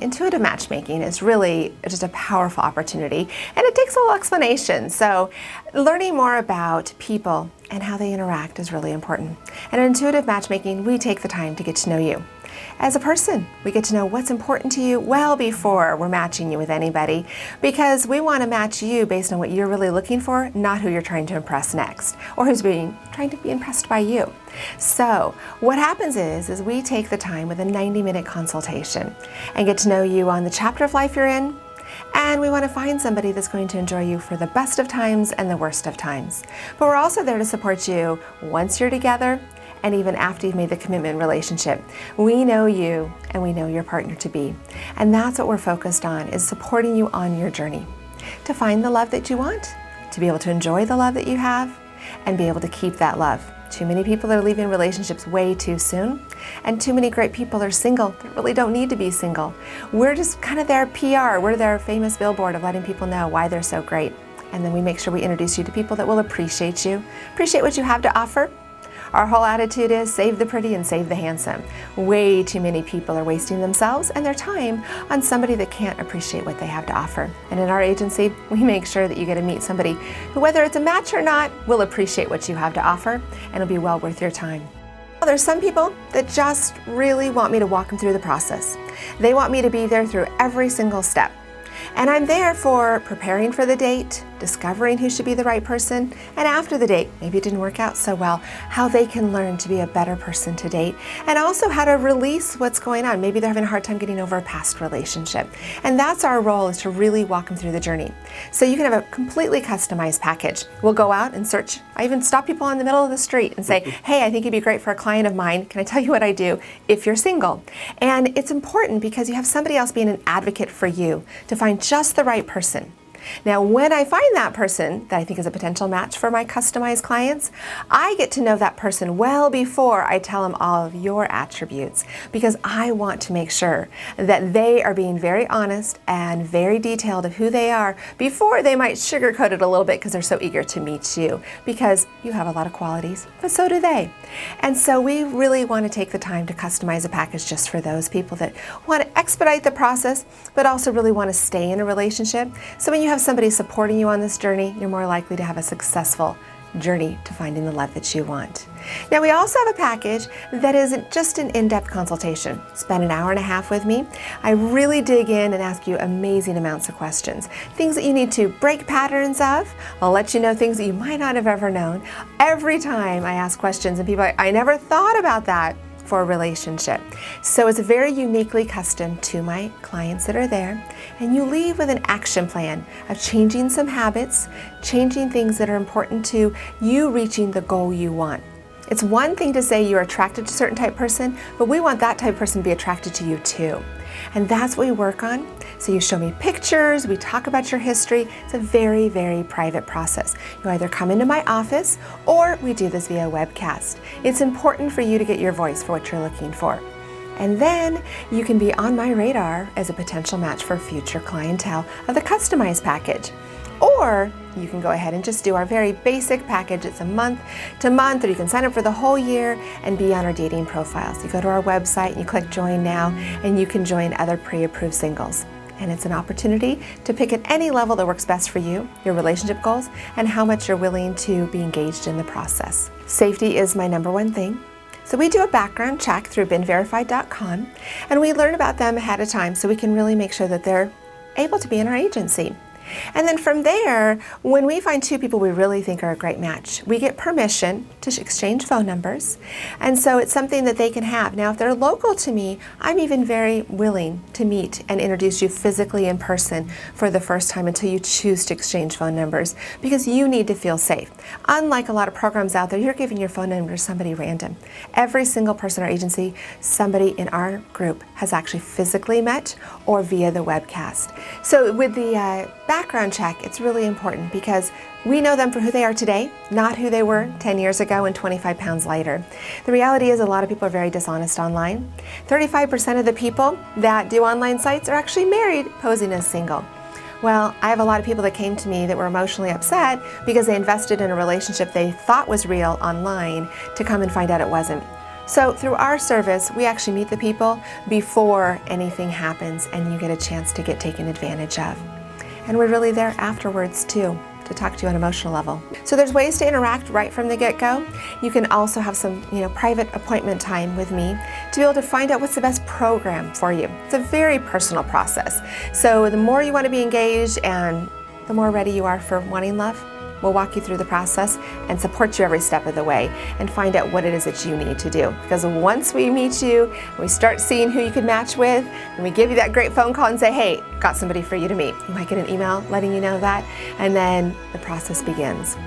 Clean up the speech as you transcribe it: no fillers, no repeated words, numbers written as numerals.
intuitive matchmaking is really just a powerful opportunity, and it takes a little explanation. So learning more about people and how they interact is really important. And in intuitive matchmaking, we take the time to get to know you. As a person, we get to know what's important to you well before we're matching you with anybody, because we want to match you based on what you're really looking for, not who you're trying to impress next, or who's trying to be impressed by you. So what happens is we take the time with a 90-minute consultation and get to know you on the chapter of life you're in, and we want to find somebody that's going to enjoy you for the best of times and the worst of times. But we're also there to support you once you're together, and even after you've made the commitment relationship. We know you and we know your partner to be. And that's what we're focused on, is supporting you on your journey to find the love that you want, to be able to enjoy the love that you have, and be able to keep that love. Too many people are leaving relationships way too soon, and too many great people are single that really don't need to be single. We're just kind of their PR. We're their famous billboard of letting people know why they're so great. And then we make sure we introduce you to people that will appreciate you, appreciate what you have to offer. Our whole attitude is save the pretty and save the handsome. Way too many people are wasting themselves and their time on somebody that can't appreciate what they have to offer. And in our agency, we make sure that you get to meet somebody who, whether it's a match or not, will appreciate what you have to offer, and it'll be well worth your time. Well, there's some people that just really want me to walk them through the process. They want me to be there through every single step. And I'm there for preparing for the date, discovering who should be the right person, and after the date, maybe it didn't work out so well, how they can learn to be a better person to date, and also how to release what's going on. Maybe they're having a hard time getting over a past relationship. And that's our role, is to really walk them through the journey. So you can have a completely customized package. We'll go out and search. I even stop people in the middle of the street and say, hey, I think you'd be great for a client of mine. Can I tell you what I do if you're single? And it's important because you have somebody else being an advocate for you to find just the right person. Now, when I find that person that I think is a potential match for my customized clients, I get to know that person well before I tell them all of your attributes, because I want to make sure that they are being very honest and very detailed of who they are before they might sugarcoat it a little bit because they're so eager to meet you, because you have a lot of qualities, but so do they. And so we really want to take the time to customize a package just for those people that want to expedite the process, but also really want to stay in a relationship. So when you have somebody supporting you on this journey, you're more likely to have a successful journey to finding the love that you want. Now, we also have a package that isn't just an in-depth consultation. Spend an hour and a half with me. I really dig in and ask you amazing amounts of questions. Things that you need to break patterns of. I'll let you know things that you might not have ever known. Every time I ask questions, and people, I never thought about that for a relationship. So it's very uniquely custom to my clients that are there, and you leave with an action plan of changing some habits, changing things that are important to you reaching the goal you want. It's one thing to say you're attracted to a certain type of person, but we want that type of person to be attracted to you too. And that's what we work on. So you show me pictures, we talk about your history. It's a very, very private process. You either come into my office or we do this via webcast. It's important for you to get your voice for what you're looking for. And then you can be on my radar as a potential match for future clientele of the customized package. Or you can go ahead and just do our very basic package. It's a month to month, or you can sign up for the whole year and be on our dating profiles. You go to our website and you click join now, and you can join other pre-approved singles. And it's an opportunity to pick at any level that works best for you, your relationship goals, and how much you're willing to be engaged in the process. Safety is my number one thing. So we do a background check through binverified.com, and we learn about them ahead of time so we can really make sure that they're able to be in our agency. And then from there, when we find two people we really think are a great match, we get permission to exchange phone numbers. And so it's something that they can have. Now, if they're local to me, I'm even very willing to meet and introduce you physically in person for the first time until you choose to exchange phone numbers, because you need to feel safe. Unlike a lot of programs out there, you're giving your phone number to somebody random. Every single person in our agency, somebody in our group has actually physically met or via the webcast. So with the background check, it's really important because we know them for who they are today, not who they were 10 years ago and 25 pounds lighter. The reality is a lot of people are very dishonest online. 35% of the people that do online sites are actually married, posing as single. Well, I have a lot of people that came to me that were emotionally upset because they invested in a relationship they thought was real online to come and find out it wasn't. So through our service, we actually meet the people before anything happens and you get a chance to get taken advantage of. And we're really there afterwards too, to talk to you on an emotional level. So there's ways to interact right from the get-go. You can also have some private appointment time with me to be able to find out what's the best program for you. It's a very personal process. So the more you want to be engaged and the more ready you are for wanting love, we'll walk you through the process and support you every step of the way and find out what it is that you need to do. Because once we meet you, we start seeing who you can match with, and we give you that great phone call and say, hey, got somebody for you to meet. You might get an email letting you know that, and then the process begins.